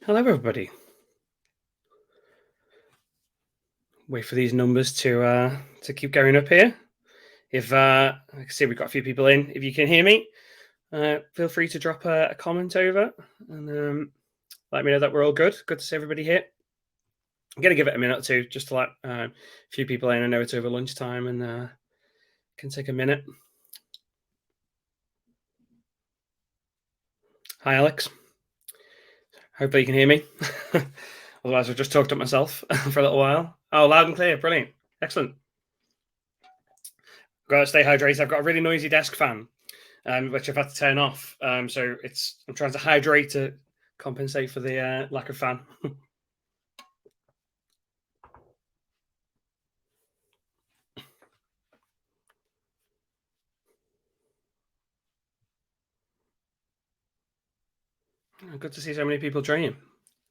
Hello, everybody. Wait for these numbers to keep going up here. If I can see we've got a few people in. If you can hear me, feel free to drop a comment over and let me know that we're all good. Good to see everybody here. I'm gonna give it a minute or two just to let a few people in. I know it's over lunchtime and can take a minute. Hi, Alex. Hopefully you can hear me. Otherwise, I've just talked up myself for a little while. Oh, loud and clear. Brilliant. Excellent. Got to stay hydrated. I've got a really noisy desk fan, which I've had to turn off. So I'm trying to hydrate to compensate for the lack of fan. Good to see so many people joining.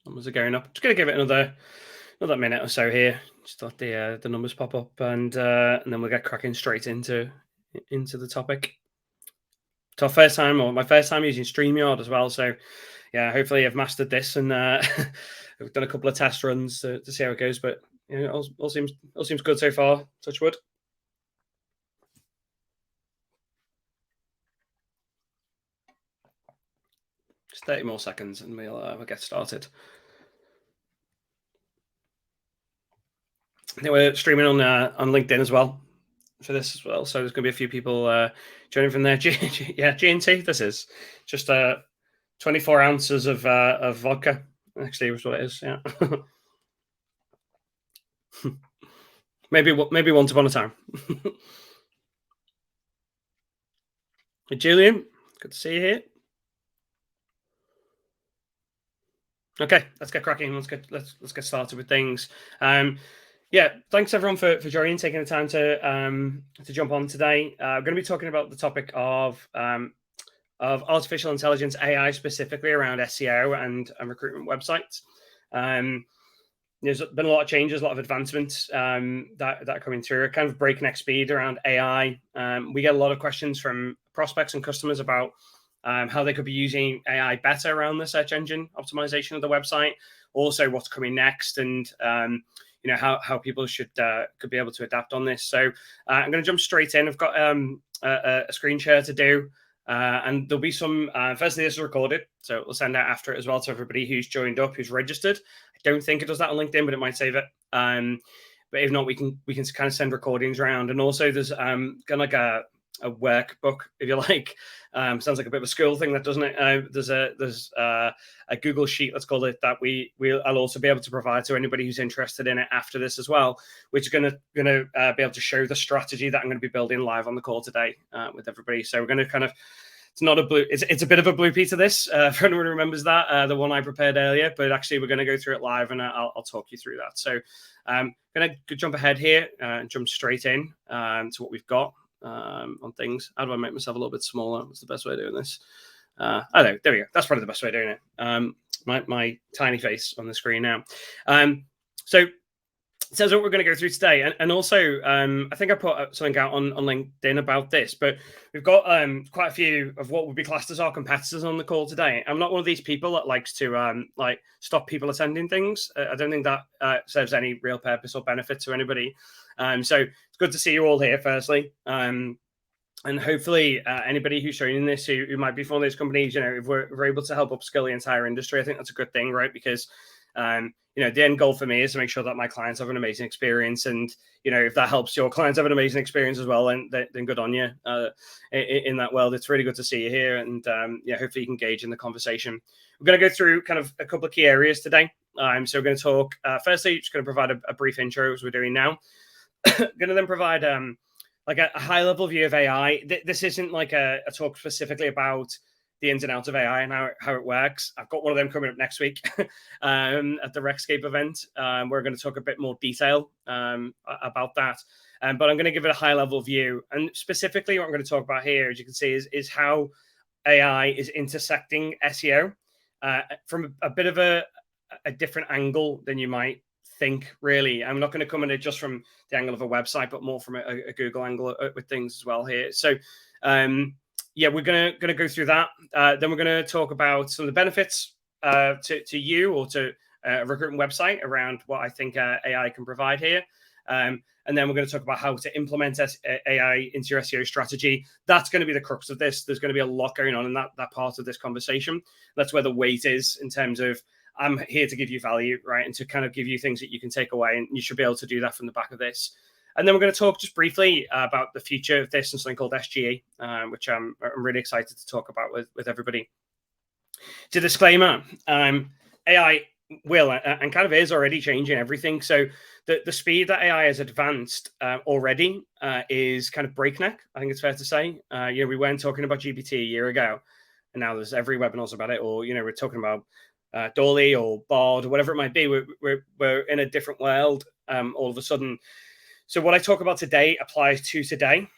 Numbers are going up. Just going to give it another minute or so here. Just let the numbers pop up, and then we'll get cracking straight into the topic. It's my first time using StreamYard as well. So yeah, hopefully I've mastered this, and I've done a couple of test runs to see how it goes. But all seems good so far. Touch wood. Just 30 more seconds, and we'll get started. I think we're streaming on LinkedIn as well for this as well. So there's going to be a few people joining from there. G&T. This is just 24 ounces of vodka. Actually, was what it is. Yeah. maybe once upon a time. Hey, Julian, good to see you here. Okay, let's get cracking. Let's get started with things. Yeah, thanks everyone for joining, taking the time to jump on today. We're going to be talking about the topic of artificial intelligence, AI, specifically around SEO and recruitment websites. There's been a lot of changes, a lot of advancements that are coming through at kind of breakneck speed around AI. We get a lot of questions from prospects and customers about how they could be using AI better around the search engine optimization of the website. Also, what's coming next, and how people could be able to adapt on this. So I'm going to jump straight in. I've got a screen share to do, and there'll be some. Firstly, this is recorded, so we'll send out after it as well to everybody who's joined up, who's registered. I don't think it does that on LinkedIn, but it might save it. But if not, we can kind of send recordings around. And also, there's kind of like a workbook, if you like. Sounds like a bit of a school thing, that doesn't it? There's a Google sheet, let's call it, that I'll also be able to provide to anybody who's interested in it after this as well, which is going to be able to show the strategy that I'm going to be building live on the call today with everybody. So we're going to kind of, it's a bit of a bloopy to this for anyone who remembers that, the one I prepared earlier, but actually we're going to go through it live, and I'll talk you through that. So I'm going to jump ahead here and jump straight in to what we've got on things. How do I make myself a little bit smaller? What's the best way of doing this? I don't know. There we go. That's probably the best way of doing it. My tiny face on the screen now. So what we're going to go through today, and also I think I put something out on LinkedIn about this, but we've got quite a few of what would be classed as our competitors on the call today. I'm not one of these people that likes to stop people attending things. I don't think that serves any real purpose or benefit to anybody. So it's good to see you all here, firstly. And hopefully anybody who's joining this who might be from those companies, if we're able to help upskill the entire industry, I think that's a good thing, right? Because the end goal for me is to make sure that my clients have an amazing experience, and if that helps your clients have an amazing experience as well, then good on you in that world. It's really good to see you here, and hopefully you can engage in the conversation. We're going to go through kind of a couple of key areas today. So we're going to talk firstly, just going to provide a brief intro as we're doing now. Going to then provide like a high level view of AI. This isn't like a talk specifically about the ins and outs of AI and how it works. I've got one of them coming up next week at the Rexcape event. We're going to talk a bit more detail about that. But I'm going to give it a high level view. And specifically what I'm going to talk about here, as you can see, is how AI is intersecting SEO from a bit of a different angle than you might think, really. I'm not going to come at it just from the angle of a website, but more from a Google angle with things as well here. So we're going to go through that. Then we're going to talk about some of the benefits to you or to a recruitment website around what I think AI can provide here. And then we're going to talk about how to implement AI into your SEO strategy. That's going to be the crux of this. There's going to be a lot going on in that part of this conversation. That's where the weight is in terms of I'm here to give you value, right? And to kind of give you things that you can take away. And you should be able to do that from the back of this. And then we're going to talk just briefly about the future of this and something called SGE, which I'm really excited to talk about with everybody. To disclaimer, AI will and kind of is already changing everything. So the speed that AI has advanced already is kind of breakneck. I think it's fair to say. We weren't talking about GPT a year ago, and now there's every webinar's about it. Or we're talking about Dolly or Bard or whatever it might be. We're in a different world all of a sudden. So what I talk about today applies to today.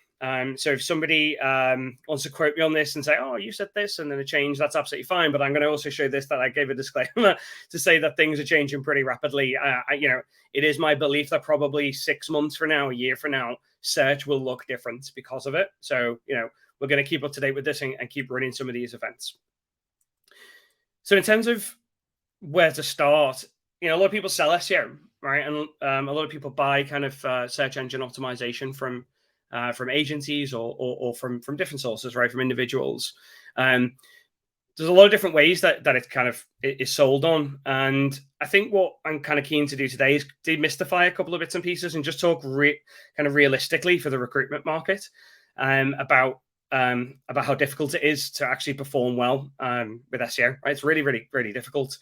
So if somebody wants to quote me on this and say, oh, you said this and then a change, that's absolutely fine. But I'm going to also show this, that I gave a disclaimer to say that things are changing pretty rapidly. It is my belief that probably 6 months from now, a year from now, search will look different because of it. So, we're going to keep up to date with this and keep running some of these events. So in terms of where to start, a lot of people sell SEO, right? And a lot of people buy kind of search engine optimization from agencies or from different sources, right? From individuals. There's a lot of different ways that it kind of is sold on. And I think what I'm kind of keen to do today is demystify a couple of bits and pieces and just talk kind of realistically for the recruitment market about how difficult it is to actually perform well with SEO, right? It's really, really, really difficult.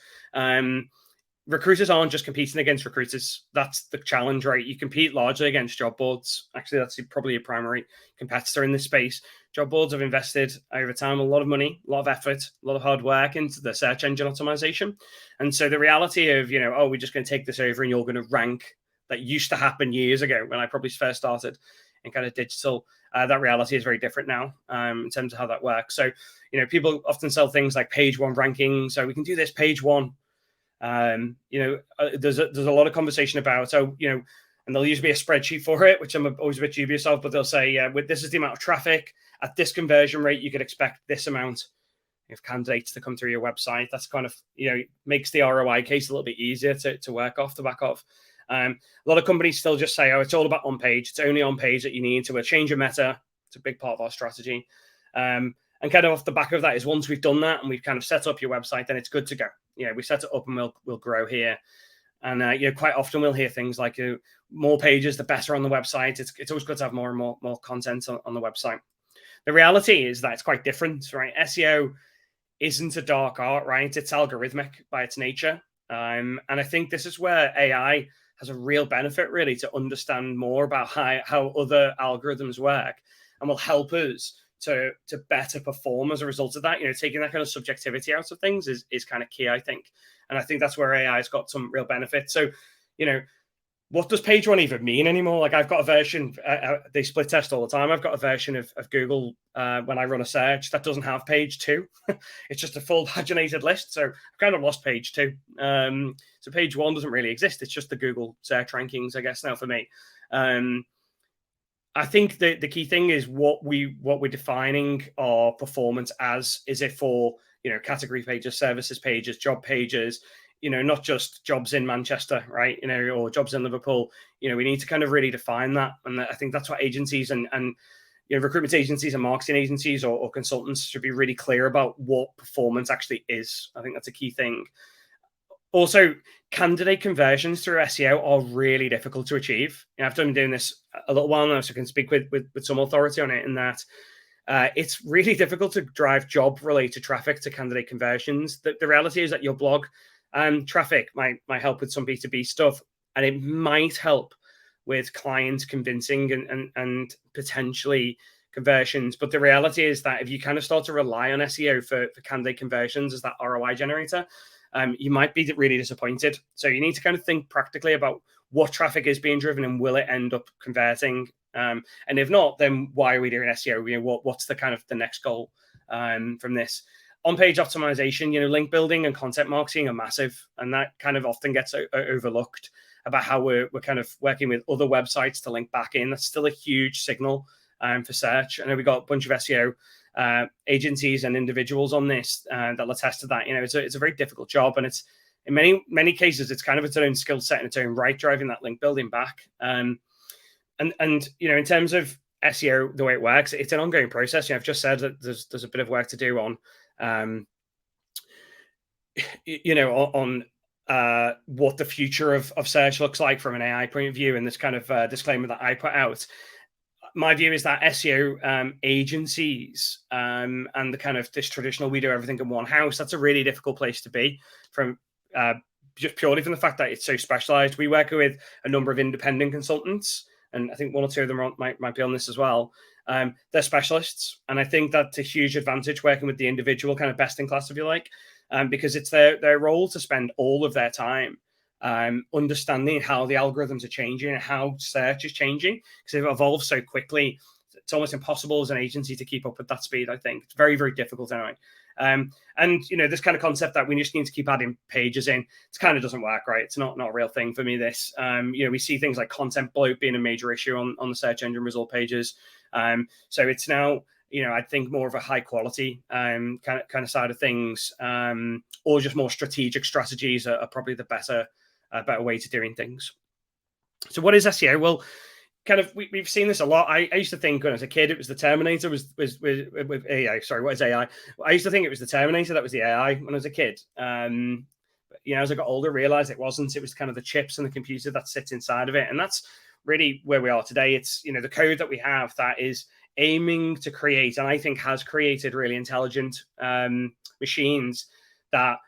Recruiters aren't just competing against recruiters. That's the challenge, right? You compete largely against job boards. Actually, that's probably a primary competitor in this space. Job boards have invested over time a lot of money, a lot of effort, a lot of hard work into the search engine optimization. And so the reality of, we're just going to take this over and you're going to rank, that used to happen years ago when I probably first started in kind of digital. That reality is very different now in terms of how that works. So, people often sell things like page one ranking. So we can do this page one. There's a lot of conversation about, and there'll usually be a spreadsheet for it, which I'm always a bit dubious of, but they'll say, this is the amount of traffic at this conversion rate, you could expect this amount of candidates to come through your website. That's kind of, makes the ROI case a little bit easier to work off the back of. A lot of companies still just say, it's all about on page. It's only on page that you need to change your meta. It's a big part of our strategy. And kind of off the back of that is once we've done that and we've kind of set up your website, then it's good to go. We set it up and we'll grow here. And quite often we'll hear things like more pages, the better on the website. It's always good to have more and more content on the website. The reality is that it's quite different, right? SEO isn't a dark art, right? It's algorithmic by its nature. And I think this is where AI has a real benefit, really, to understand more about how other algorithms work and will help us to better perform as a result of that. Taking that kind of subjectivity out of things is kind of key, I think. And I think that's where AI has got some real benefit. So, what does page one even mean anymore? Like I've got a version, they split test all the time. I've got a version of Google when I run a search that doesn't have page two. It's just a full paginated list. So I've kind of lost page two. So page one doesn't really exist. It's just the Google search rankings, I guess, now for me. I think the key thing is what we're defining our performance as. Is it for, category pages, services pages, job pages, not just jobs in Manchester, right? Or jobs in Liverpool. We need to kind of really define that. And I think that's what agencies and recruitment agencies and marketing agencies or consultants should be really clear about what performance actually is. I think that's a key thing. Also, candidate conversions through SEO are really difficult to achieve. I've been doing this a little while now, so I can speak with some authority on it, in that it's really difficult to drive job-related traffic to candidate conversions. The reality is that your blog traffic might help with some B2B stuff, and it might help with clients convincing and potentially conversions. But the reality is that if you kind of start to rely on SEO for candidate conversions as that ROI generator, you might be really disappointed. So you need to kind of think practically about what traffic is being driven and will it end up converting? And if not, then why are we doing SEO? What's the kind of the next goal from this? On-page optimization, link building and content marketing are massive, and that kind of often gets overlooked about how we're kind of working with other websites to link back in. That's still a huge signal for search. I know we got a bunch of SEO agencies and individuals on this that'll attest to that. It's a very difficult job, and it's in many cases it's kind of its own skill set in its own right, driving that link building back. And in terms of SEO, the way it works, it's an ongoing process. I've just said that there's a bit of work to do on what the future of search looks like from an AI point of view, and this kind of disclaimer that I put out. My view is that SEO agencies and the kind of this traditional we do everything in one house, that's a really difficult place to be from just purely from the fact that it's so specialized. We work with a number of independent consultants, and I think one or two of them might be on this as well. They're specialists, and I think that's a huge advantage working with the individual kind of best in class, if you like, because it's their role to spend all of their time understanding how the algorithms are changing and how search is changing, because it evolves so quickly. It's almost impossible as an agency to keep up with that speed. I think it's very, very difficult anyway. And this kind of concept that we just need to keep adding pages in, it kind of doesn't work, right? It's not a real thing for me. This, we see things like content bloat being a major issue on the search engine result pages. So it's now, I think more of a high quality kind of side of things, or just more strategic strategies are probably the better way to doing things. So what is SEO? Well, kind of we've seen this a lot. I used to think when I was a kid it was the Terminator with AI. Sorry, what is AI? I used to think it was the Terminator that was the AI when I was a kid. But as I got older, I realized it wasn't. It was kind of the chips and the computer that sits inside of it, and that's really where we are today. It's the code that we have that is aiming to create, and I think has created really intelligent machines that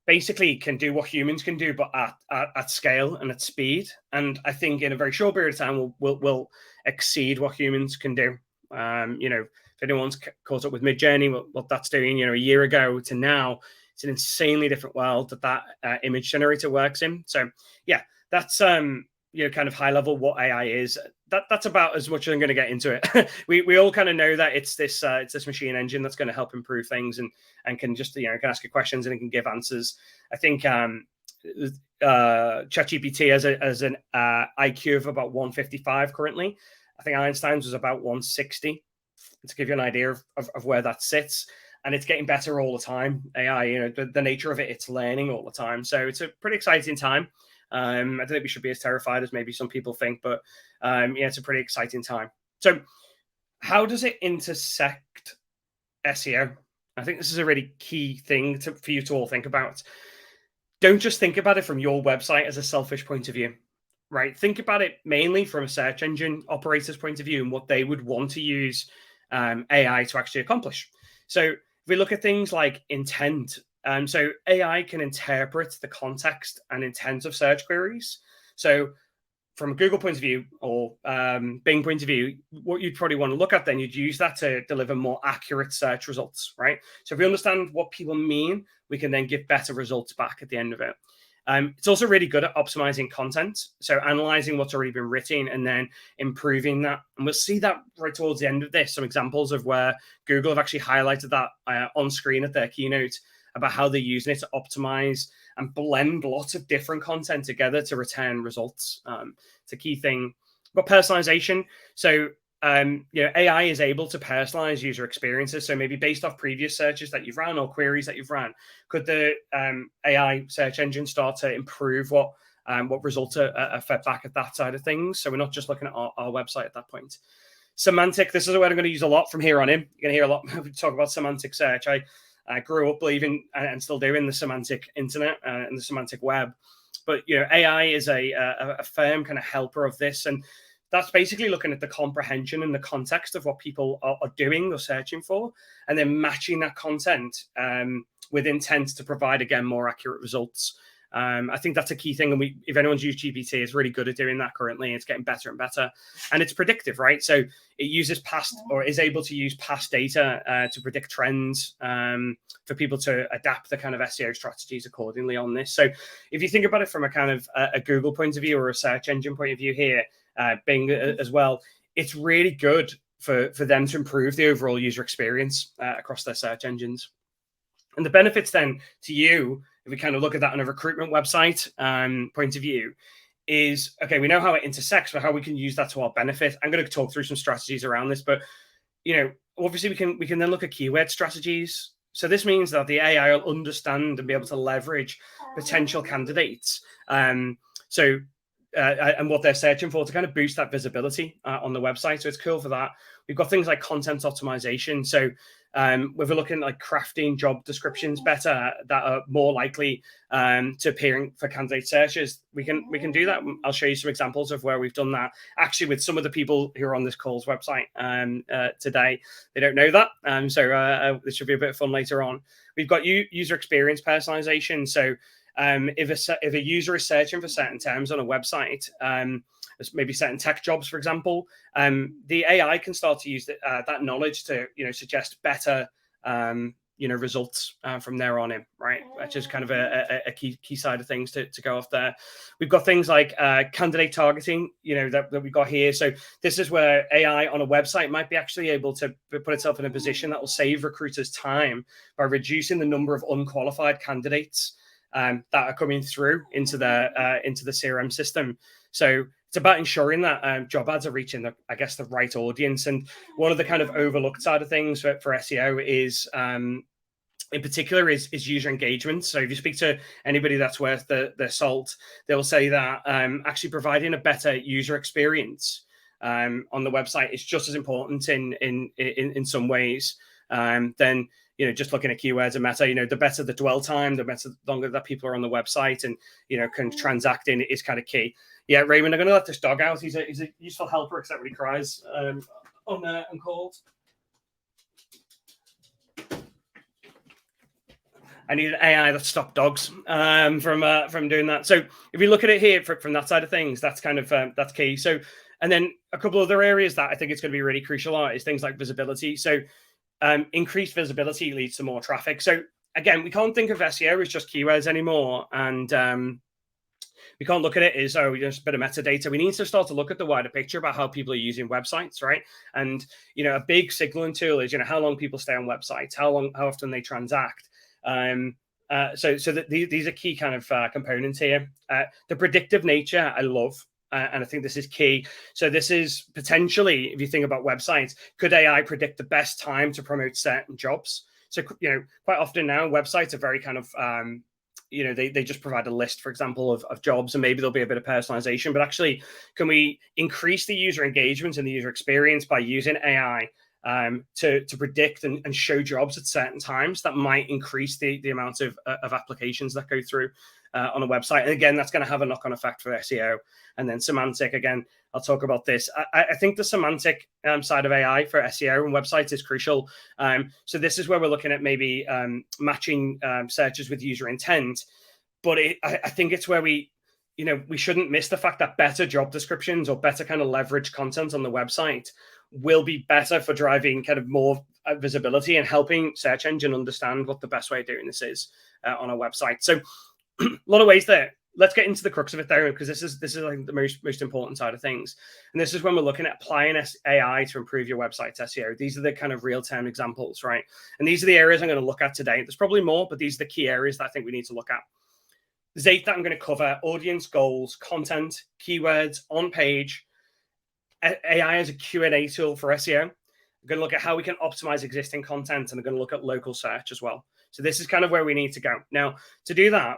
basically can do what humans can do, but at scale and at speed. And I think in a very short period of time, we'll exceed what humans can do. If anyone's caught up with Midjourney, what that's doing, a year ago to now, it's an insanely different world that image generator works in. So yeah, that's kind of high level what AI is. That's about as much as I'm going to get into it. we all kind of know that it's this machine engine that's going to help improve things and can just can ask you questions and it can give answers. I think ChatGPT has an IQ of about 155 currently. I think Einstein's was about 160, to give you an idea of where that sits. And it's getting better all the time. AI, the nature of it, it's learning all the time. So it's a pretty exciting time. I don't think we should be as terrified as maybe some people think, but it's a pretty exciting time. So how does it intersect SEO? I think this is a really key thing for you to all think about. Don't just think about it from your website as a selfish point of view, right? Think about it mainly from a search engine operator's point of view and what they would want to use AI to actually accomplish. So if we look at things like intent, so AI can interpret the context and intent of search queries. So from a Google point of view or Bing point of view, what you'd probably want to look at then, you'd use that to deliver more accurate search results, right? So if we understand what people mean, we can then give better results back at the end of it. It's also really good at optimizing content. So analyzing what's already been written and then improving that. And we'll see that right towards the end of this, some examples of where Google have actually highlighted that on screen at their keynote about how they're using it to optimize and blend lots of different content together to return results. It's a key thing. But personalization. So AI is able to personalize user experiences. So maybe based off previous searches that you've run or queries that you've run, could the AI search engine start to improve what results are fed back at that side of things? So we're not just looking at our website at that point. Semantic. This is a word I'm going to use a lot from here on in. You're going to hear a lot talk about semantic search. I grew up believing and still do in the semantic internet and the semantic web. But AI is a firm kind of helper of this, and that's basically looking at the comprehension and the context of what people are doing or searching for, and then matching that content with intent to provide, again, more accurate results. I think that's a key thing. And if anyone's used GPT, it's really good at doing that currently. It's getting better and better. And it's predictive, right? So it uses past or is able to use past data to predict trends for people to adapt the kind of SEO strategies accordingly on this. So if you think about it from a kind of a Google point of view or a search engine point of view here, Bing as well, it's really good for them to improve the overall user experience across their search engines. And the benefits then to you, if we kind of look at that on a recruitment website point of view, is, okay, we know how it intersects, but how we can use that to our benefit. I'm going to talk through some strategies around this, but obviously we can then look at keyword strategies. So this means that the AI will understand and be able to leverage potential candidates. And what they're searching for to kind of boost that visibility on the website. So it's cool for that. We've got things like content optimization. So if we're looking at like crafting job descriptions better that are more likely to appear for candidate searches, we can do that. I'll show you some examples of where we've done that actually with some of the people who are on this call's website today. They don't know that. So this should be a bit of fun later on. We've got user experience personalization. So if a user is searching for certain terms on a website, maybe certain tech jobs, for example, the AI can start to use that knowledge to suggest better results from there on in, right? Which is kind of a key side of things to go off there. We've got things like candidate targeting, that we've got here. So this is where AI on a website might be actually able to put itself in a position that will save recruiters time by reducing the number of unqualified candidates that are coming through into the CRM system. So it's about ensuring that job ads are reaching the right audience. And one of the kind of overlooked side of things for SEO is in particular is user engagement. So if you speak to anybody that's worth their salt, they'll say that actually providing a better user experience on the website is just as important in some ways than just looking at keywords and meta. The better the dwell time, the longer that people are on the website and can transact in is kind of key. Yeah, Raymond, I'm going to let this dog out. He's a useful helper, except when he cries on calls. I need an AI that stopped dogs from doing that. So if you look at it here from that side of things, that's kind of that's key. So, and then a couple other areas that I think it's going to be really crucial is things like visibility. So increased visibility leads to more traffic. So again, we can't think of SEO as just keywords anymore, and we can't look at it as just a bit of metadata. We need to start to look at the wider picture about how people are using websites, right? And a big signaling tool is how long people stay on websites, how often they transact. So these are key kind of components here. The predictive nature I love. And I think this is key. So this is potentially, if you think about websites, could AI predict the best time to promote certain jobs? So, quite often now websites are very kind of, they just provide a list, for example, of jobs, and maybe there'll be a bit of personalization. But actually, can we increase the user engagement and the user experience by using AI to predict and show jobs at certain times that might increase the amount of applications that go through on a website? And again, that's going to have a knock-on effect for SEO. And then semantic, again, I'll talk about this. I think the semantic side of AI for SEO and websites is crucial. So this is where we're looking at maybe matching searches with user intent. But I think it's where we shouldn't miss the fact that better job descriptions or better kind of leverage content on the website will be better for driving kind of more visibility and helping search engine understand what the best way of doing this is on a website. So a lot of ways there. Let's get into the crux of it there, because this is like the most important side of things. And this is when we're looking at applying AI to improve your website's SEO. These are the kind of real-time examples, right? And these are the areas I'm going to look at today. There's probably more, but these are the key areas that I think we need to look at. There's 8 that I'm going to cover: audience goals, content, keywords, on page, AI as a Q&A tool for SEO. I'm going to look at how we can optimize existing content, and I'm going to look at local search as well. So this is kind of where we need to go. Now, to do that,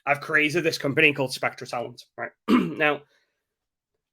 I've created this company called Spectra Talent, right? Now,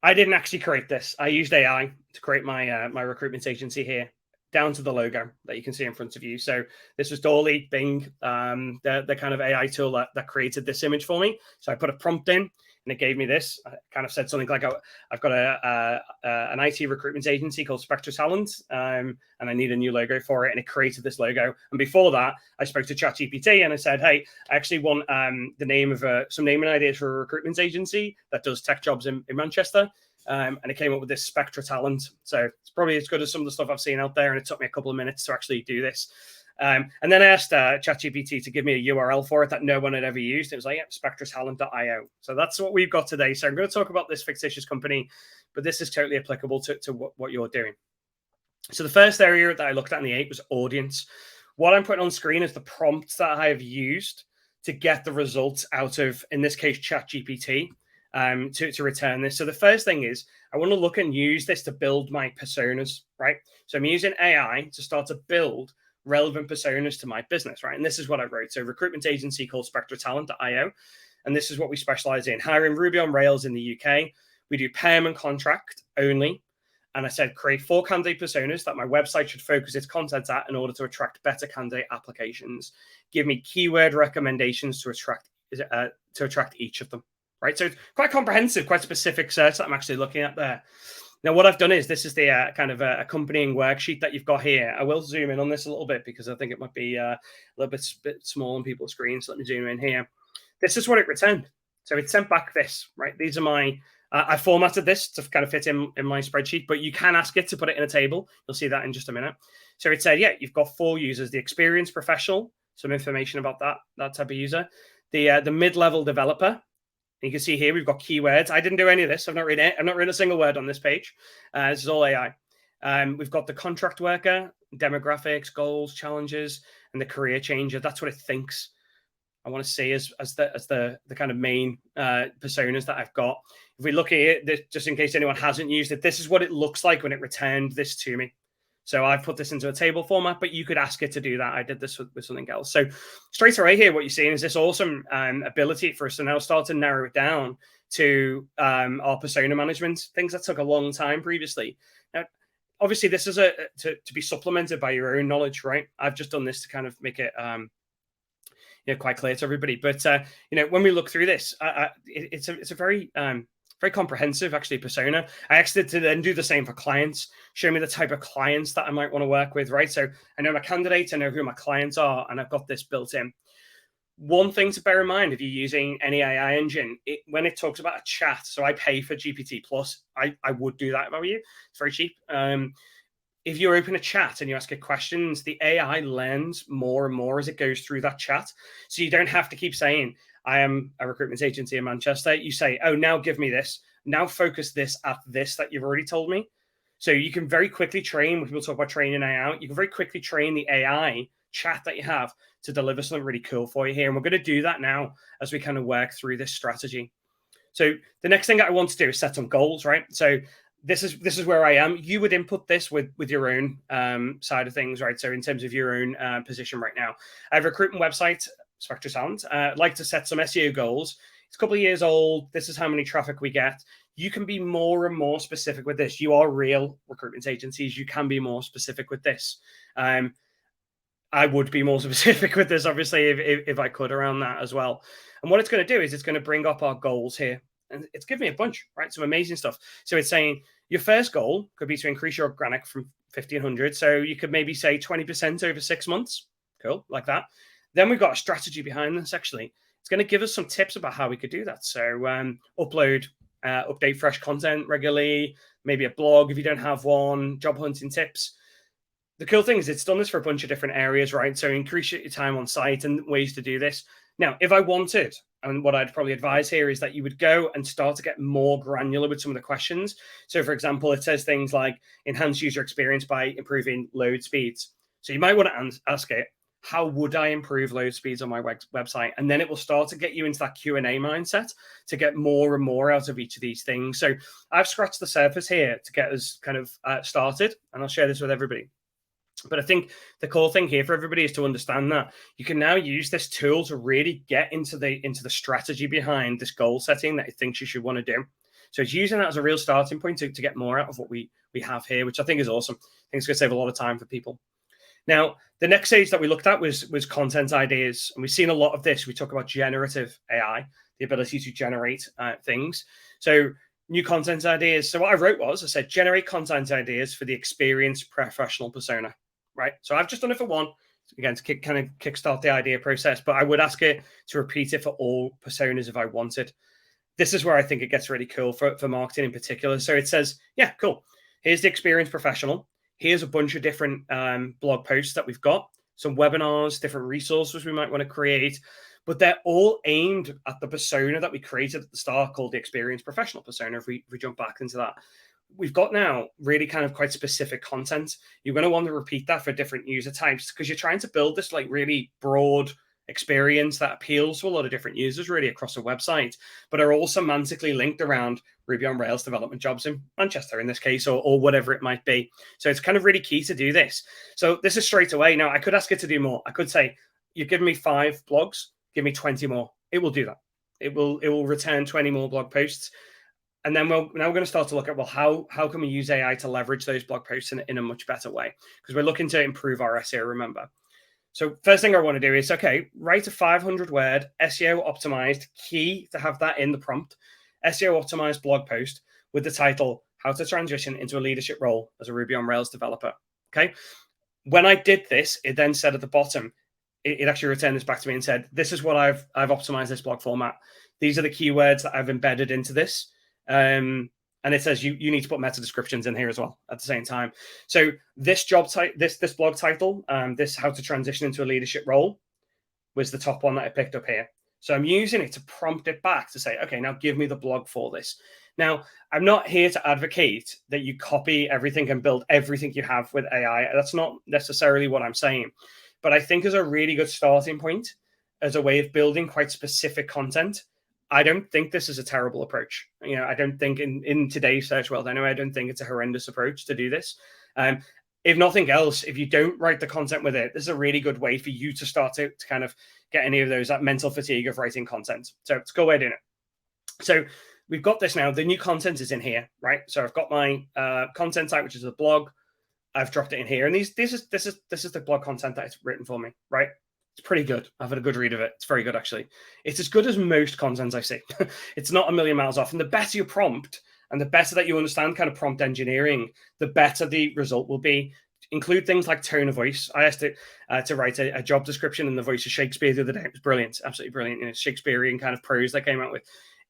I didn't actually create this. I used AI to create my my recruitment agency here, down to the logo that you can see in front of you. So this was Dolly, Bing, the kind of AI tool that created this image for me. So I put a prompt in, and it gave me this. I kind of said something like, I've got an IT recruitment agency called Spectra Talent, and I need a new logo for it. And it created this logo. And before that, I spoke to ChatGPT and I said, hey, I actually want the name of some naming ideas for a recruitment agency that does tech jobs in Manchester. And it came up with this Spectra Talent. So it's probably as good as some of the stuff I've seen out there. And it took me a couple of minutes to actually do this. And then I asked ChatGPT to give me a URL for it that no one had ever used. It was like, yeah, spectratalent.io. So that's what we've got today. So I'm going to talk about this fictitious company, but this is totally applicable to what you're doing. So the first area that I looked at in the 8 was audience. What I'm putting on screen is the prompts that I have used to get the results out of, in this case, ChatGPT. to return this. So the first thing is I want to look and use this to build my personas, right? So I'm using AI to start to build relevant personas to my business, right? And this is what I wrote. So recruitment agency called SpectraTalent.io. And this is what we specialize in: hiring Ruby on Rails in the UK. We do perm and contract only. And I said, create 4 candidate personas that my website should focus its content at in order to attract better candidate applications. Give me keyword recommendations to attract each of them, right? So it's quite comprehensive, quite specific search that I'm actually looking at there. Now, what I've done is, this is the kind of accompanying worksheet that you've got here. I will zoom in on this a little bit because I think it might be a little bit small on people's screens. So let me zoom in here. This is what it returned. So it sent back this, right? These are my, I formatted this to kind of fit in my spreadsheet, but you can ask it to put it in a table. You'll see that in just a minute. So it said, yeah, you've got 4 users: the experienced professional, some information about that type of user, the mid-level developer. You can see here we've got keywords. I didn't do any of this. I've not written a single word on this page. This is all AI. We've got the contract worker, demographics, goals, challenges, and the career changer. That's what it thinks I want to see as the kind of main personas that I've got. If we look at it, just in case anyone hasn't used it, this is what it looks like when it returned this to me. So I've put this into a table format, but you could ask it to do that. I did this with something else. So straight away here, what you're seeing is this awesome ability for us to now start to narrow it down to our persona management, things that took a long time previously. Now, obviously, this is to be supplemented by your own knowledge, right? I've just done this to kind of make it quite clear to everybody. But when we look through this, it's a very very comprehensive, actually, persona. I actually did then do the same for clients, show me the type of clients that I might want to work with, right? So I know my candidates, I know who my clients are, and I've got this built in. One thing to bear in mind if you're using any AI engine, when it talks about a chat, so I pay for GPT Plus, I would do that if I were you. It's very cheap. If you open a chat and you ask it questions, the AI learns more and more as it goes through that chat. So you don't have to keep saying, I am a recruitment agency in Manchester. You say, oh, now give me this. Now focus this at this that you've already told me. So you can very quickly train, when people talk about training AI, you can very quickly train the AI chat that you have to deliver something really cool for you here. And we're going to do that now as we kind of work through this strategy. So the next thing that I want to do is set some goals, right? So this is where I am. You would input this with your own side of things, right? So in terms of your own position right now, I have a recruitment website, SpectraTalent. I'd like to set some SEO goals. It's a couple of years old. This is how many traffic we get. You can be more and more specific with this. You are real recruitment agencies. You can be more specific with this. I would be more specific with this, obviously, if I could around that as well. And what it's going to do is it's going to bring up our goals here. And it's giving me a bunch, right? Some amazing stuff. So it's saying your first goal could be to increase your organic from 1,500. So you could maybe say 20% over 6 months. Cool, like that. Then we've got a strategy behind this, actually. It's going to give us some tips about how we could do that. So update fresh content regularly, maybe a blog if you don't have one, job hunting tips. The cool thing is it's done this for a bunch of different areas, right? So increase your time on site and ways to do this. Now, if I wanted, and what I'd probably advise here is that you would go and start to get more granular with some of the questions. So, for example, it says things like enhance user experience by improving load speeds. So you might want to ask it, how would I improve load speeds on my website? And then it will start to get you into that Q&A mindset to get more and more out of each of these things. So I've scratched the surface here to get us kind of started, and I'll share this with everybody. But I think the cool thing here for everybody is to understand that you can now use this tool to really get into the strategy behind this goal setting that it thinks you should want to do. So it's using that as a real starting point to get more out of what we have here, which I think is awesome. I think it's going to save a lot of time for people. Now, the next stage that we looked at was content ideas. And we've seen a lot of this. We talk about generative AI, the ability to generate things. So new content ideas. So what I wrote was, I said, generate content ideas for the experienced professional persona, right? So I've just done it for one, again, to kickstart the idea process, but I would ask it to repeat it for all personas if I wanted. This is where I think it gets really cool for marketing in particular. So it says, yeah, cool. Here's the experienced professional. Here's a bunch of different blog posts that we've got, some webinars, different resources we might want to create, but they're all aimed at the persona that we created at the start called the experienced professional persona. If we jump back into that, we've got now really kind of quite specific content. You're going to want to repeat that for different user types because you're trying to build this like really broad experience that appeals to a lot of different users really across a website, but are all semantically linked around Ruby on Rails development jobs in Manchester in this case, or whatever it might be. So it's kind of really key to do this. So this is straight away. Now I could ask it to do more. I could say, you've given me 5 blogs, give me 20 more. It will do that. It will return 20 more blog posts. And then now we're going to start to look at, well, how can we use AI to leverage those blog posts in a much better way? Because we're looking to improve our SEO, remember. So first thing I want to do is, okay, write a 500-word SEO optimized, key to have that in the prompt, SEO optimized blog post with the title, How to Transition into a Leadership Role as a Ruby on Rails Developer. Okay. When I did this, it then said at the bottom, it actually returned this back to me and said, this is what I've optimized this blog format. These are the keywords that I've embedded into this. And it says you need to put meta descriptions in here as well at the same time. So this this blog title, this How to Transition into a Leadership Role, was the top one that I picked up here. So I'm using it to prompt it back to say, okay, now give me the blog for this. Now, I'm not here to advocate that you copy everything and build everything you have with AI. That's not necessarily what I'm saying. But I think as a really good starting point, as a way of building quite specific content, I don't think this is a terrible approach. I don't think in today's search world, anyway, I don't think it's a horrendous approach to do this. If nothing else, if you don't write the content with it, this is a really good way for you to start to kind of get any of those, that mental fatigue of writing content. So it's a good way of doing it. So we've got this now. The new content is in here, right? So I've got my content type, which is a blog. I've dropped it in here. And this is the blog content that it's written for me, right? It's pretty good. I've had a good read of it. It's very good, actually. It's as good as most content I see. It's not a million miles off. And the better your prompt and the better that you understand kind of prompt engineering, the better the result will be. Include things like tone of voice. I asked it to write a job description in the voice of Shakespeare the other day. It was brilliant. Absolutely brilliant. Shakespearean kind of prose that came out with.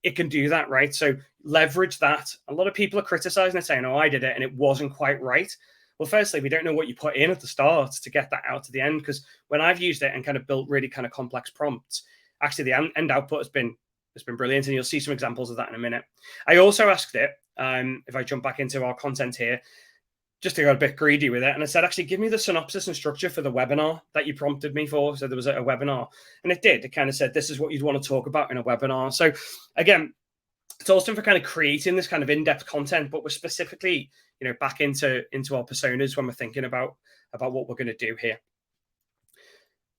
It can do that, right? So leverage that. A lot of people are criticizing it, saying, oh, I did it and it wasn't quite right. Well, firstly, we don't know what you put in at the start to get that out to the end, because when I've used it and kind of built really kind of complex prompts, actually the end output has been brilliant, and you'll see some examples of that in a minute. I also asked it, if I jump back into our content here, just to go a bit greedy with it, and I said, actually, give me the synopsis and structure for the webinar that you prompted me for. So there was a webinar, and it did. It kind of said, this is what you'd want to talk about in a webinar. So again, it's also for kind of creating this kind of in-depth content, but we're specifically, back into our personas when we're thinking about what we're going to do here.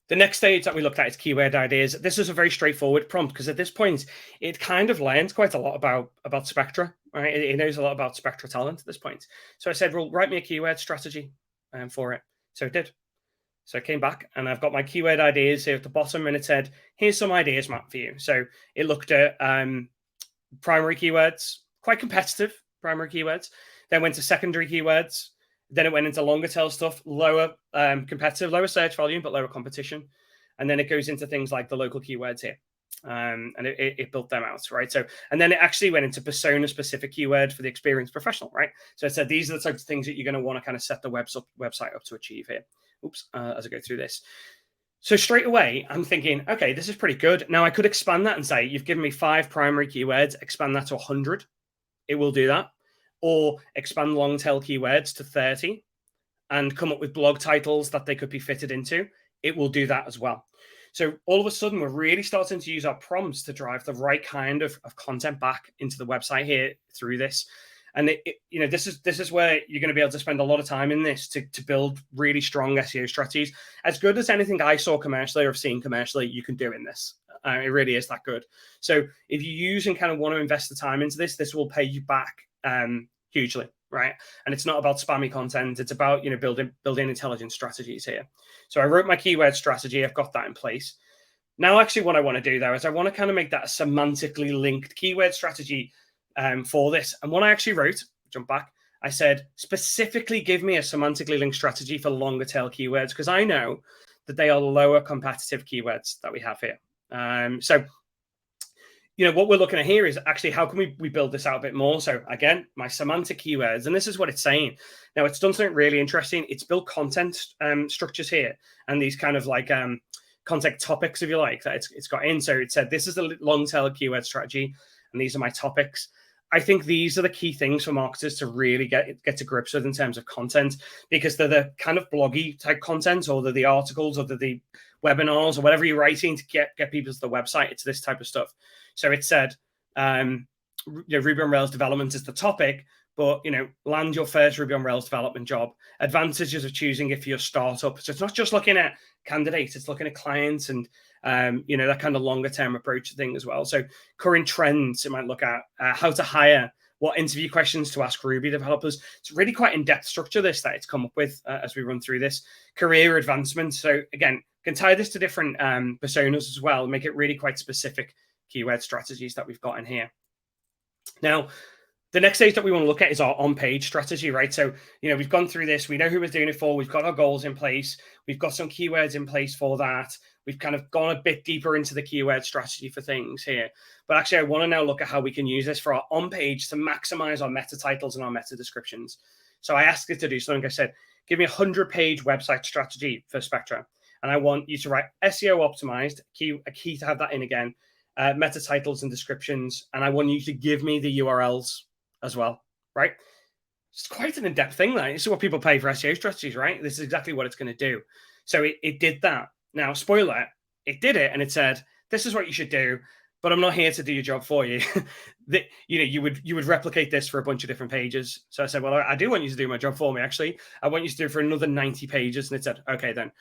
The next stage that we looked at is keyword ideas. This is a very straightforward prompt because at this point, it kind of learns quite a lot about Spectra, right? It knows a lot about Spectra talent at this point. So I said, well, write me a keyword strategy for it. So it did. So I came back and I've got my keyword ideas here at the bottom, and it said, here's some ideas, Matt, for you. So it looked at primary keywords, quite competitive primary keywords, then went to secondary keywords, then it went into longer tail stuff, lower competitive, lower search volume, but lower competition. And then it goes into things like the local keywords here. And it built them out, right? So, and then it actually went into persona specific keyword for the experienced professional, right? So it said, these are the types of things that you're going to want to kind of set the website up to achieve here. Oops, as I go through this. So straight away, I'm thinking, okay, this is pretty good. Now I could expand that and say, you've given me 5 primary keywords, expand that to 100. It will do that. Or expand long tail keywords to 30 and come up with blog titles that they could be fitted into. It will do that as well. So all of a sudden, we're really starting to use our prompts to drive the right kind of content back into the website here through this. And this is where you're going to be able to spend a lot of time in this to build really strong SEO strategies. As good as anything I saw commercially or have seen commercially, you can do in this. It really is that good. So if you use and kind of want to invest the time into this, this will pay you back hugely, right? And it's not about spammy content. It's about building intelligent strategies here. So I wrote my keyword strategy. I've got that in place. Now, actually, what I want to do there is I want to kind of make that a semantically linked keyword strategy for this. And what I actually wrote, jump back, I said, specifically give me a semantically linked strategy for longer tail keywords, because I know that they are lower competitive keywords that we have here. So what we're looking at here is actually how can we build this out a bit more? So again, my semantic keywords, and this is what it's saying. Now it's done something really interesting. It's built content structures here and these kind of like content topics, if you like, that it's got in. So it said, this is the long tail keyword strategy, and these are my topics. I think these are the key things for marketers to really get to grips with in terms of content, because they're the kind of bloggy type content, or they're the articles, or they're the webinars or whatever you're writing to get people to the website. It's this type of stuff. So it said, Ruby on Rails development is the topic, but, land your first Ruby on Rails development job. Advantages of choosing if you're a startup. So it's not just looking at candidates, it's looking at clients and, that kind of longer term approach thing as well. So current trends, it might look at how to hire, what interview questions to ask Ruby developers. It's really quite in-depth structure that it's come up with as we run through this. Career advancement. So again, can tie this to different personas as well, make it really quite specific keyword strategies that we've got in here. Now, the next stage that we want to look at is our on-page strategy, right? So, we've gone through this. We know who we're doing it for. We've got our goals in place. We've got some keywords in place for that. We've kind of gone a bit deeper into the keyword strategy for things here. But actually, I want to now look at how we can use this for our on-page to maximize our meta titles and our meta descriptions. So I asked it to do something. I said, give me a 100-page website strategy for Spectra. And I want you to write SEO optimized, a key to have that in again, meta titles and descriptions. And I want you to give me the URLs as well, right? It's quite an in-depth thing, that. This is what people pay for SEO strategies, right? This is exactly what it's going to do. So it did that. Now, spoiler, it did it, and it said, this is what you should do, but I'm not here to do your job for you. You would replicate this for a bunch of different pages. So I said, well, I do want you to do my job for me, actually. I want you to do it for another 90 pages. And it said, okay, then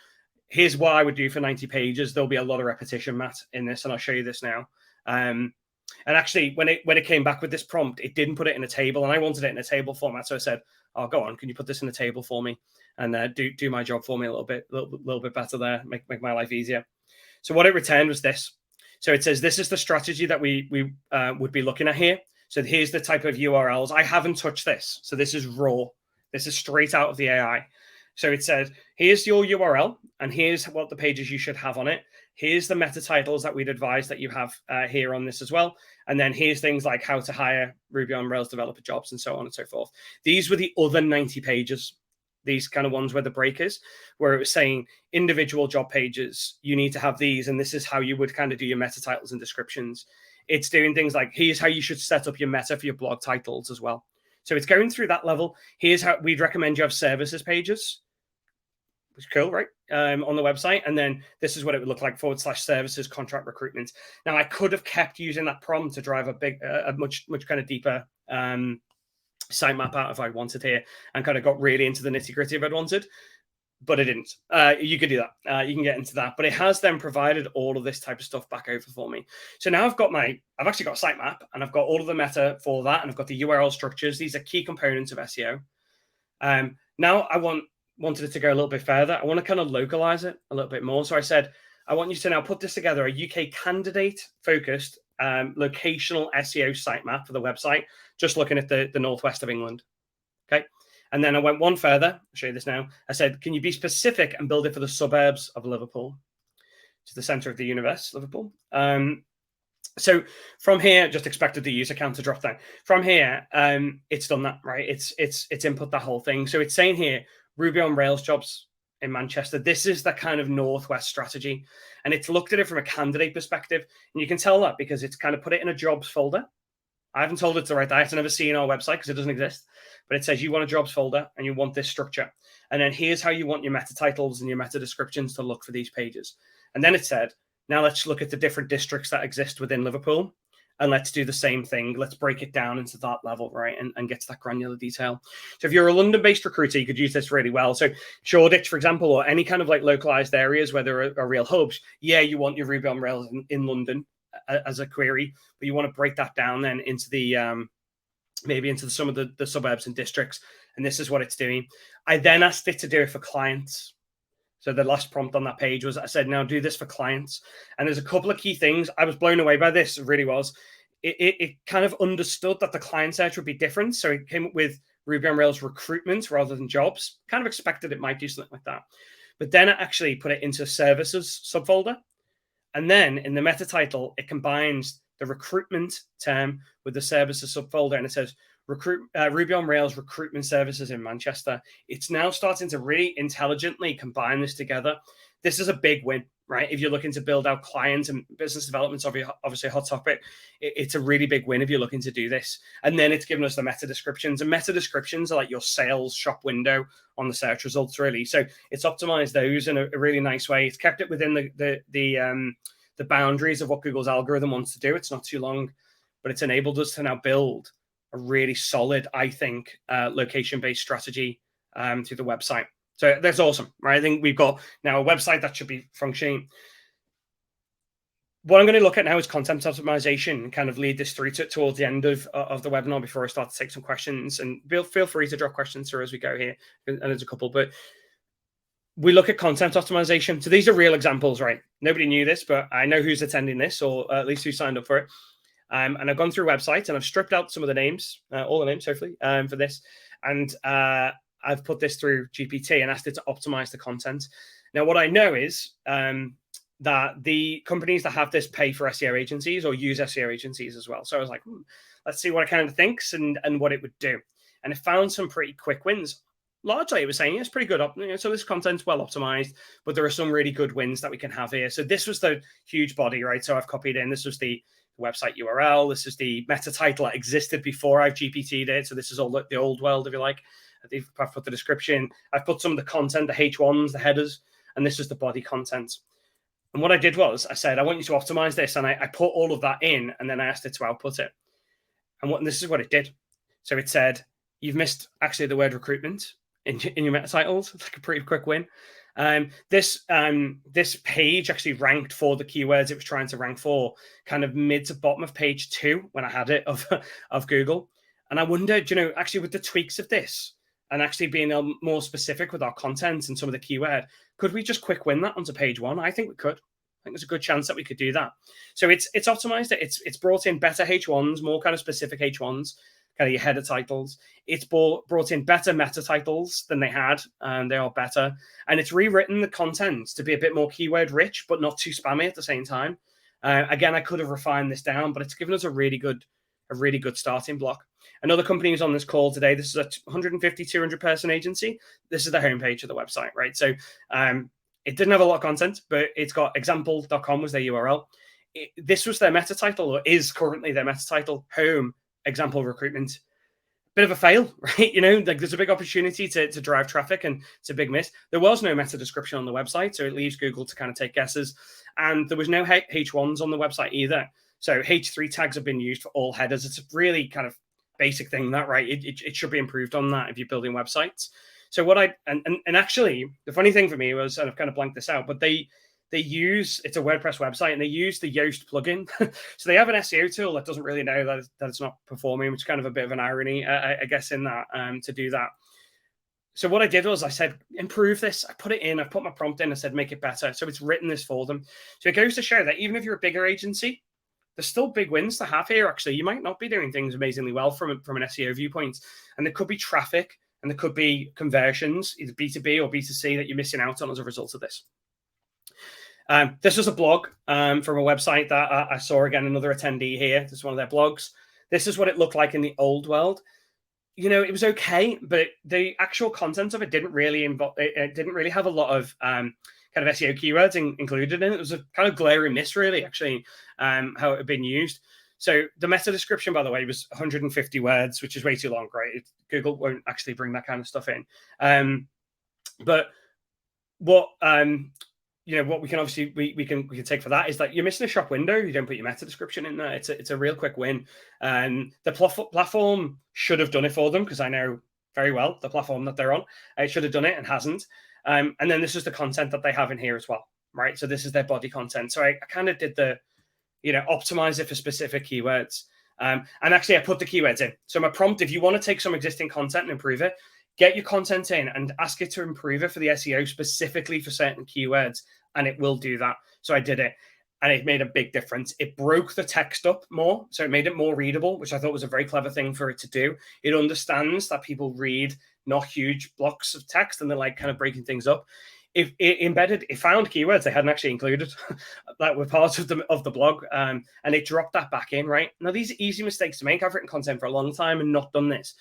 here's what I would do for 90 pages. There'll be a lot of repetition, Matt, in this, and I'll show you this now. And actually, when it came back with this prompt, it didn't put it in a table, and I wanted it in a table format. So I said, "Oh, go on, can you put this in a table for me and do my job for me a little bit better there, make my life easier." So what it returned was this. So it says this is the strategy that we would be looking at here. So here's the type of URLs. I haven't touched this, so this is raw. This is straight out of the AI. So it said, here's your URL, and here's what the pages you should have on it. Here's the meta titles that we'd advise that you have here on this as well. And then here's things like how to hire Ruby on Rails developer jobs and so on and so forth. These were the other 90 pages. These kind of ones were the breakers, where it was saying individual job pages, you need to have these, and this is how you would kind of do your meta titles and descriptions. It's doing things like, here's how you should set up your meta for your blog titles as well. So it's going through that level. Here's how we'd recommend you have services pages, which is cool, right? On the website. And then this is what it would look like, /services contract recruitment. Now, I could have kept using that prompt to drive a much kind of deeper sitemap out if I wanted here, and kind of got really into the nitty gritty if I'd wanted, but it didn't. You could do that. You can get into that, but it has then provided all of this type of stuff back over for me. So now I've actually got a sitemap, and I've got all of the meta for that, and I've got the URL structures. These are key components of SEO. Now I wanted it to go a little bit further. I want to kind of localize it a little bit more. So I said, I want you to now put this together, a UK candidate-focused locational SEO sitemap for the website, just looking at the northwest of England. Okay. And then I went one further. I'll show you this now. I said, can you be specific and build it for the suburbs of Liverpool, to the center of the universe, Liverpool? So from here, just expected the user count to drop down. From here, it's done that, right? It's input that whole thing. So it's saying here, Ruby on Rails jobs in Manchester. This is the kind of Northwest strategy. And it's looked at it from a candidate perspective. And you can tell that because it's kind of put it in a jobs folder. I haven't told it to write that. It's never seen our website because it doesn't exist. But it says you want a jobs folder and you want this structure. And then here's how you want your meta titles and your meta descriptions to look for these pages. And then it said, now let's look at the different districts that exist within Liverpool. And let's do the same thing. Let's break it down into that level, right? And get to that granular detail. So if you're a London-based recruiter, you could use this really well. So Shoreditch, for example, or any kind of like localized areas where there are real hubs. Yeah, you want your Ruby on Rails in London as a query, but you want to break that down then into the maybe into some of the suburbs and districts. And this is what it's doing. I then asked it to do it for clients. So the last prompt on that page was, I said, now do this for clients. And there's a couple of key things. I was blown away by this. It really was. It kind of understood that the client search would be different. So it came up with Ruby on Rails recruitment rather than jobs. Kind of expected it might do something like that. But then it actually put it into services subfolder. And then in the meta title, it combines the recruitment term with the services subfolder. And it says, Ruby on Rails recruitment services in Manchester. It's now starting to really intelligently combine this together. This is a big win. right? If you're looking to build out clients, and business development's obviously a hot topic, it's a really big win if you're looking to do this. And then it's given us the meta descriptions, and meta descriptions are like your sales shop window on the search results, really. So it's optimized those in a really nice way. It's kept it within the boundaries of what Google's algorithm wants to do. It's not too long, but it's enabled us to now build a really solid, I think, location-based strategy to the website. So that's awesome, right? I think we've got now a website that should be functioning. What I'm going to look at now is content optimization, and kind of lead this through towards the end of the webinar before I start to take some questions. And feel free to drop questions through as we go here. And there's a couple, but we look at content optimization. So these are real examples, right? Nobody knew this, but I know who's attending this, or at least who signed up for it. And I've gone through websites and I've stripped out some of the names, all the names, hopefully, for this. And I've put this through GPT and asked it to optimize the content. Now, what I know is that the companies that have this pay for SEO agencies or use SEO agencies as well. So I was like, let's see what it kind of thinks and what it would do. And it found some pretty quick wins. Largely, it was saying, it's pretty good. So this content's well optimized, but there are some really good wins that we can have here. So this was the huge body, right? So I've copied in, this was the website URL. This is the meta title that existed before I've GPT'd it. So this is all the old world, if you like. I've put the description. I've put some of the content, the H1s, the headers, and this is the body content. And what I did was I said, I want you to optimize this. And I put all of that in, and then I asked it to output it. And this is what it did. So it said, you've missed actually the word recruitment in your meta titles. It's like a pretty quick win. This page actually ranked for the keywords it was trying to rank for, kind of mid to bottom of page 2 when I had it of Google. And I wondered, actually with the tweaks of this and actually being more specific with our content and some of the keyword, could we just quick win that onto page 1? I think we could. I think there's a good chance that we could do that. So it's optimized it. It's brought in better H1s, more kind of specific H1s, kind of your header titles. It's brought in better meta titles than they had, and they are better. And it's rewritten the content to be a bit more keyword rich, but not too spammy at the same time. Again, I could have refined this down, but it's given us a really good starting block. Another company who's on this call today, this is a 150, 200 person agency. This is the homepage of the website, right? So it didn't have a lot of content, but it's got example.com was their URL. This was their meta title, or is currently their meta title, home example recruitment. Bit of a fail, right? Like there's a big opportunity to drive traffic, and it's a big miss. There was no meta description on the website, so it leaves Google to kind of take guesses. And there was no H1s on the website either. So H3 tags have been used for all headers. It's a really kind of basic thing, that, right? It should be improved on that if you're building websites. So and actually the funny thing for me was, and I've kind of blanked this out, but they use, it's a WordPress website, and they use the Yoast plugin. So they have an SEO tool that doesn't really know that it's not performing, which is kind of a bit of an irony, I guess, in that, to do that. So what I did was I said, improve this. I put it in, I put my prompt in, I said, make it better. So it's written this for them. So it goes to show that even if you're a bigger agency, there's still big wins to have here, actually. You might not be doing things amazingly well from an SEO viewpoint. And there could be traffic, and there could be conversions, either B2B or B2C, that you're missing out on as a result of this. This was a blog from a website that I saw, again, another attendee here. This is one of their blogs. This is what it looked like in the old world. It was okay, but the actual content of it didn't really have a lot of kind of SEO keywords included in it. It was a kind of glaring miss, really, actually, how it had been used. So the meta description, by the way, was 150 words, which is way too long, right? Google won't actually bring that kind of stuff in. But what what we can obviously we can take for that is that you're missing a shop window. You don't put your meta description in there. It's a real quick win. The platform should have done it for them, because I know very well the platform that they're on. It should have done it and hasn't. And then this is the content that they have in here as well, right? So this is their body content. So I kind of did the, optimize it for specific keywords. And actually I put the keywords in. So my prompt, if you want to take some existing content and improve it, get your content in and ask it to improve it for the SEO specifically for certain keywords, and it will do that. So I did it, and it made a big difference. It broke the text up more, so it made it more readable, which I thought was a very clever thing for it to do. It understands that people read not huge blocks of text, and they're like kind of breaking things up. It found keywords they hadn't actually included that were part of the blog, and it dropped that back in, right? Now, these are easy mistakes to make. I've written content for a long time and not done this.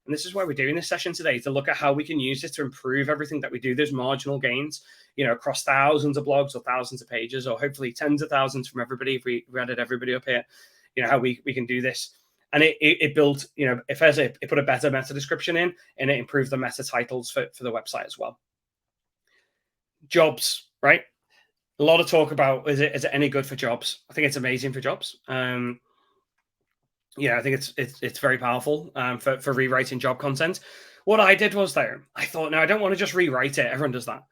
And this is why we're doing this session today, to look at how we can use it to improve everything that we do. There's marginal gains, across thousands of blogs or thousands of pages, or hopefully tens of thousands from everybody if we added everybody up here, how we can do this. And it built, it put a better meta description in, and it improved the meta titles for the website as well. Jobs, right? A lot of talk about, is it any good for jobs? I think it's amazing for jobs. I think it's very powerful for rewriting job content. What I did was, though, I thought, no, I don't want to just rewrite it. Everyone does that.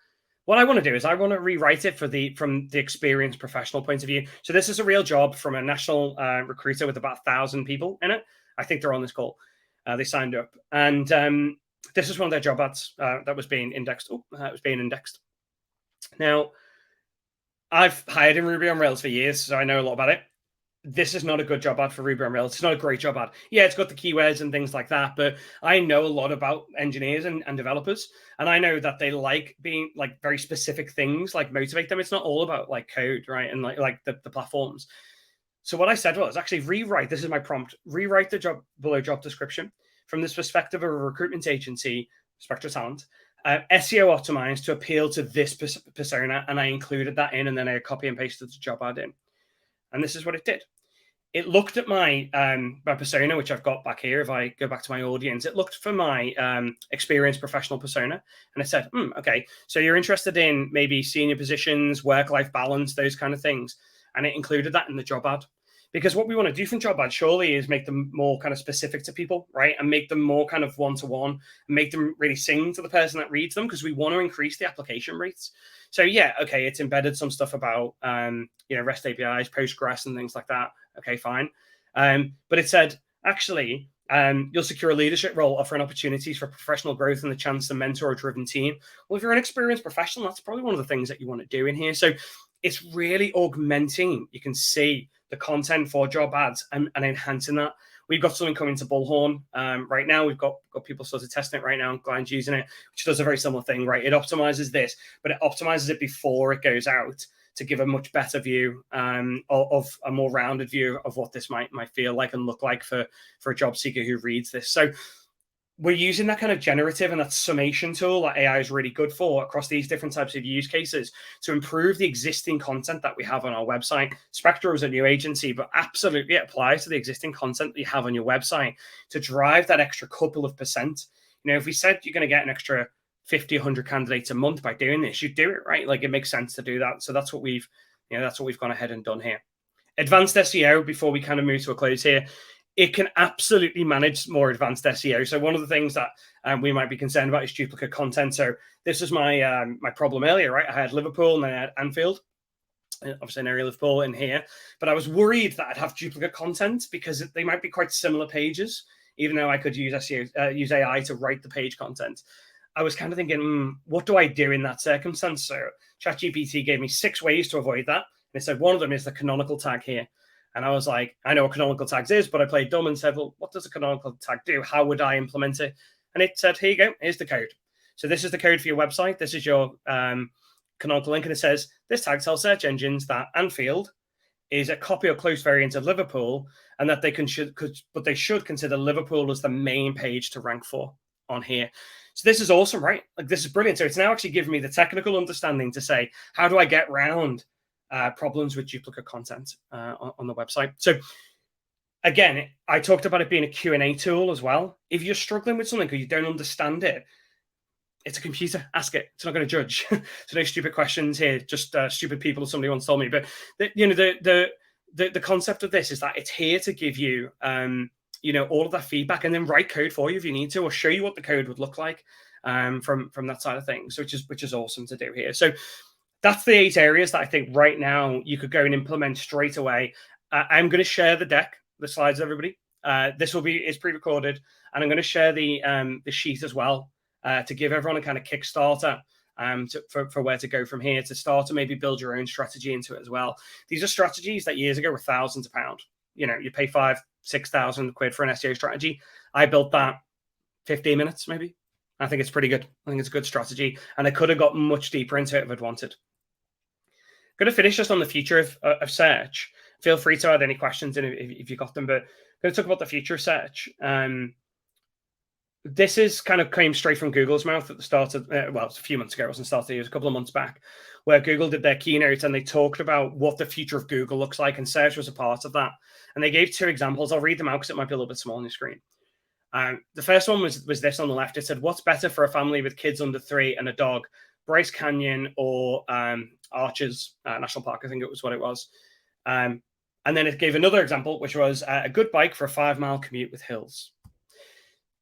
What I want to do is I want to rewrite it from the experienced professional point of view. So this is a real job from a national recruiter with about 1,000 people in it. I think they're on this call. They signed up. And this is one of their job ads that was being indexed. It was being indexed. Now, I've hired in Ruby on Rails for years, so I know a lot about it. This is not a good job ad for Ruby on Rails. It's not a great job ad. Yeah, it's got the keywords and things like that, but I know a lot about engineers and developers, and I know that they like being like very specific things, like motivate them. It's not all about like code, right? And like the platforms. So what I said was actually rewrite. This is my prompt. Rewrite the job below job description from this perspective of a recruitment agency, Spectra Talent, SEO optimized to appeal to this persona, and I included that in, and then I copy and pasted the job ad in. And this is what it did. It looked at my persona, which I've got back here. If I go back to my audience, it looked for my experienced professional persona. And it said, okay, so you're interested in maybe senior positions, work-life balance, those kind of things. And it included that in the job ad. Because what we want to do from job ads surely is make them more kind of specific to people, right? And make them more kind of one-to-one, and make them really sing to the person that reads them, because we want to increase the application rates. So yeah, okay, it's embedded some stuff about, REST APIs, Postgres and things like that. Okay, fine. But it said, actually, you'll secure a leadership role, offering opportunities for professional growth and the chance to mentor a driven team. Well, if you're an experienced professional, that's probably one of the things that you want to do in here. So it's really augmenting, you can see, the content for job ads and enhancing that. We've got something coming to Bullhorn right now. We've got people sort of testing it right now, clients using it, which does a very similar thing, right? It optimizes this, but it optimizes it before it goes out to give a much better view of a more rounded view of what this might feel like and look like for a job seeker who reads this. So we're using that kind of generative and that summation tool that AI is really good for across these different types of use cases to improve the existing content that we have on our website. Spectra is a new agency, but absolutely it applies to the existing content that you have on your website to drive that extra couple of percent. If we said you're going to get an extra 50, 100 candidates a month by doing this, you do it, right? Like it makes sense to do that. So that's what we've gone ahead and done here. Advanced SEO, before we kind of move to a close here, it can absolutely manage more advanced SEO. So one of the things that we might be concerned about is duplicate content. So this was my my problem earlier, right? I had Liverpool and then I had Anfield, obviously an area of Liverpool in here, but I was worried that I'd have duplicate content because they might be quite similar pages, even though I could use SEO, use AI to write the page content. I was kind of thinking, what do I do in that circumstance? So ChatGPT gave me 6 ways to avoid that. And it said one of them is the canonical tag here. And I was like, I know what canonical tags is, but I played dumb and said, well, what does a canonical tag do? How would I implement it? And it said, here you go, here's the code. So this is the code for your website. This is your canonical link. And it says, this tag tells search engines that Anfield is a copy or close variant of Liverpool, and that they should consider Liverpool as the main page to rank for on here. So this is awesome, right? Like this is brilliant. So it's now actually giving me the technical understanding to say, how do I get around problems with duplicate content on the website? So again, I talked about it being a Q&A tool as well. If you're struggling with something or you don't understand it, it's a computer. Ask it. It's not going to judge. So no stupid questions here, just stupid people, as somebody once told me. But the concept of this is that it's here to give you all of that feedback and then write code for you if you need to, or show you what the code would look like from that side of things, which is awesome to do here. So that's the 8 areas that I think right now you could go and implement straight away. I'm going to share the deck, the slides, everybody. It's pre-recorded, and I'm going to share the sheet as well to give everyone a kind of Kickstarter for where to go from here, to start to maybe build your own strategy into it as well. These are strategies that years ago were thousands of pounds. You pay 5,000-6,000 quid for an SEO strategy. I built that 15 minutes, maybe. I think it's pretty good. I think it's a good strategy, and I could have got much deeper into it if I'd wanted. Going to finish just on the future of search. Feel free to add any questions in if you got them, but I'm going to talk about the future of search. this is kind of came straight from Google's mouth at the start of, well, it's a few months ago, it wasn't started, it was a couple of months back, where Google did their keynote and they talked about what the future of Google looks like, and search was a part of that. And they gave two examples. I'll read them out because it might be a little bit small on your screen. The first one was this on the left. It said, what's better for a family with kids under 3 and a dog, Bryce Canyon or Arches National Park? I think it was what it was. And then it gave another example, which was a good bike for a 5-mile commute with hills.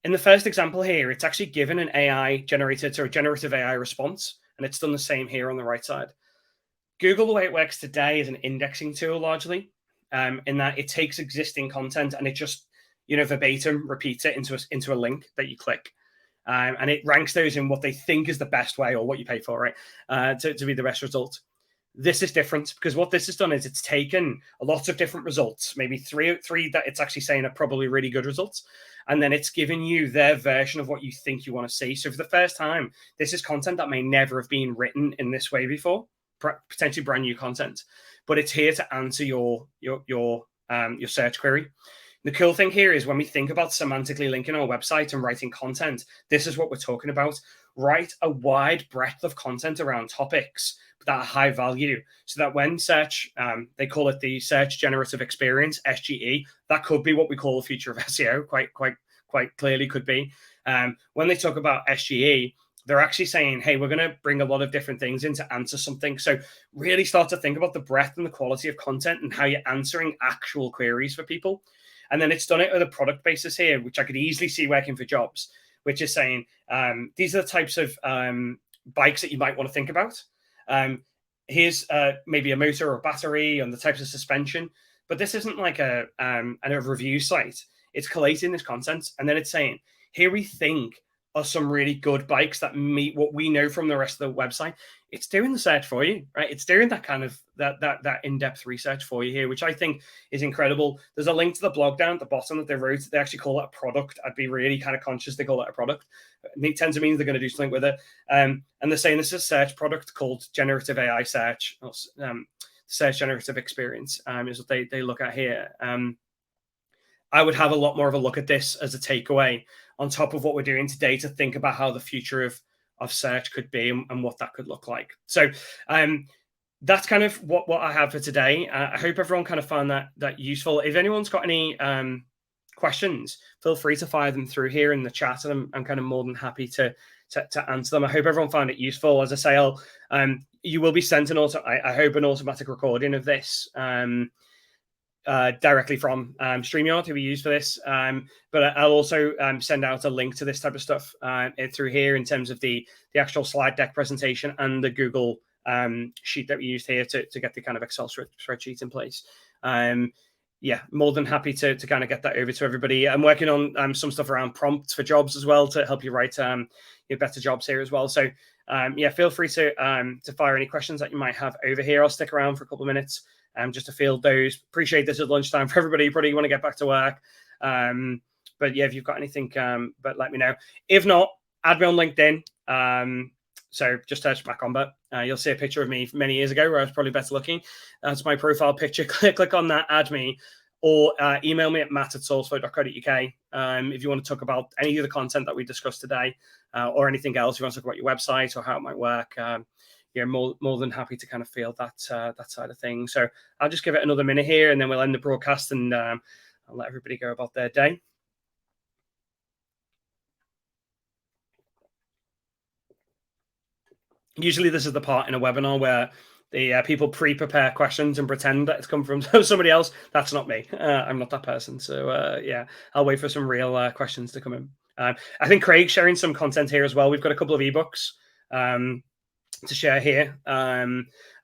In the first example here, it's actually given an AI generated, or a generative AI response, and it's done the same here on the right side. Google, the way it works today, is an indexing tool largely, in that it takes existing content and it just, verbatim repeats it into a link that you click. And it ranks those in what they think is the best way, or what you pay for, right, to be the best result. This is different because what this has done is it's taken lots of different results, maybe three that it's actually saying are probably really good results, and then it's giving you their version of what you think you want to see. So for the first time, this is content that may never have been written in this way before, potentially brand new content, but it's here to answer your search query. The cool thing here is when we think about semantically linking our website and writing content, this is what we're talking about. Write a wide breadth of content around topics that are high value, so that when search, they call it the search generative experience, SGE, that could be what we call the future of SEO, quite clearly could be. When they talk about SGE, they're actually saying, hey, we're going to bring a lot of different things in to answer something. So really start to think about the breadth and the quality of content and how you're answering actual queries for people. And then it's done it with a product basis here, which I could easily see working for jobs, which is saying, these are the types of bikes that you might want to think about. Here's maybe a motor or a battery and the types of suspension. But this isn't like a review site. It's collating this content, and then it's saying, here we think are some really good bikes that meet what we know from the rest of the website. It's doing the search for you, right? It's doing that kind of that in-depth research for you here, which I think is incredible. There's a link to the blog down at the bottom that they wrote. They actually call it a product. I'd be really kind of conscious they call it a product. It tends to mean they're going to do something with it. And they're saying this is a search product called generative AI search, search generative experience, is what they look at here. I would have a lot more of a look at this as a takeaway on top of what we're doing today, to think about how the future of search could be and what that could look like. So that's kind of what I have for today. I hope everyone kind of found that useful. If anyone's got any questions, feel free to fire them through here in the chat, and I'm kind of more than happy to answer them. I hope everyone found it useful. As I say, you will be sent I hope an automatic recording of this directly from StreamYard, who we use for this. But I'll also send out a link to this type of stuff through here in terms of the actual slide deck presentation and the Google sheet that we used here to get the kind of Excel spreadsheet in place. Yeah, more than happy to kind of get that over to everybody. I'm working on some stuff around prompts for jobs as well to help you write your better jobs here as well. So yeah, feel free to fire any questions that you might have over here. I'll stick around for a couple of minutes just to field those. Appreciate this at lunchtime for everybody. You probably want to get back to work. But yeah, if you've got anything, but let me know. If not, add me on LinkedIn. So just search Matt Combat. You'll see a picture of me many years ago where I was probably better looking. That's my profile picture. Click on that, add me, or email me at matt@sourceflow.co.uk if you want to talk about any of the content that we discussed today, or anything else. If you want to talk about your website or how it might work, yeah, more than happy to kind of field that side of things. So I'll just give it another minute here, and then we'll end the broadcast, and I'll let everybody go about their day. Usually this is the part in a webinar where the people pre-prepare questions and pretend that it's come from somebody else. That's not me. I'm not that person. So yeah, I'll wait for some real questions to come in. I think Craig's sharing some content here as well. We've got a couple of ebooks to share here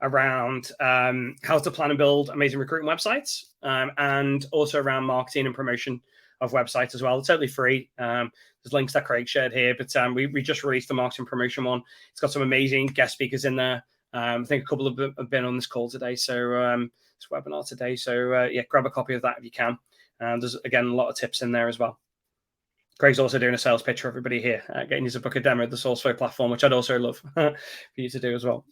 around how to plan and build amazing recruitment websites, and also around marketing and promotion of websites as well. It's totally free. There's links that Craig shared here, but we just released the marketing promotion one. It's got some amazing guest speakers in there. I think a couple of them have been on this call today, so this webinar today. So yeah, grab a copy of that if you can. There's, again, a lot of tips in there as well. Craig's also doing a sales pitch for everybody here, getting you to book a demo of the SourceFlow platform, which I'd also love for you to do as well.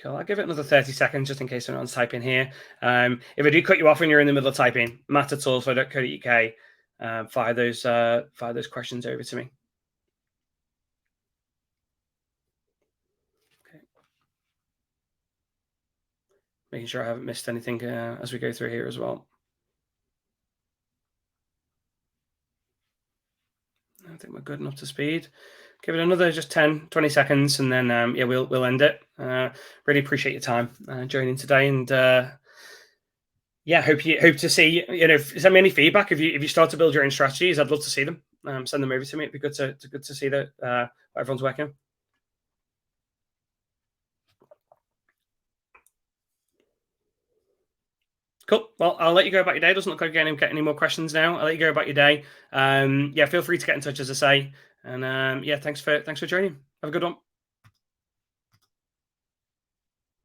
Cool. I'll give it another 30 seconds just in case anyone's typing here. If I do cut you off when you're in the middle of typing, matt@soulflow.co.uk, fire those questions over to me. Okay. Making sure I haven't missed anything as we go through here as well. I think we're good enough to speed. Give it another just 10, 20 seconds, and then yeah, we'll end it. Really appreciate your time joining today, and yeah, hope to see send me any feedback if you start to build your own strategies. I'd love to see them. Send them over to me. It'd be good to see that what everyone's working on. Cool. Well, I'll let you go about your day. It doesn't look like you're getting any more questions now. I'll let you go about your day. Yeah, feel free to get in touch, as I say. And yeah, thanks for joining. Have a good one.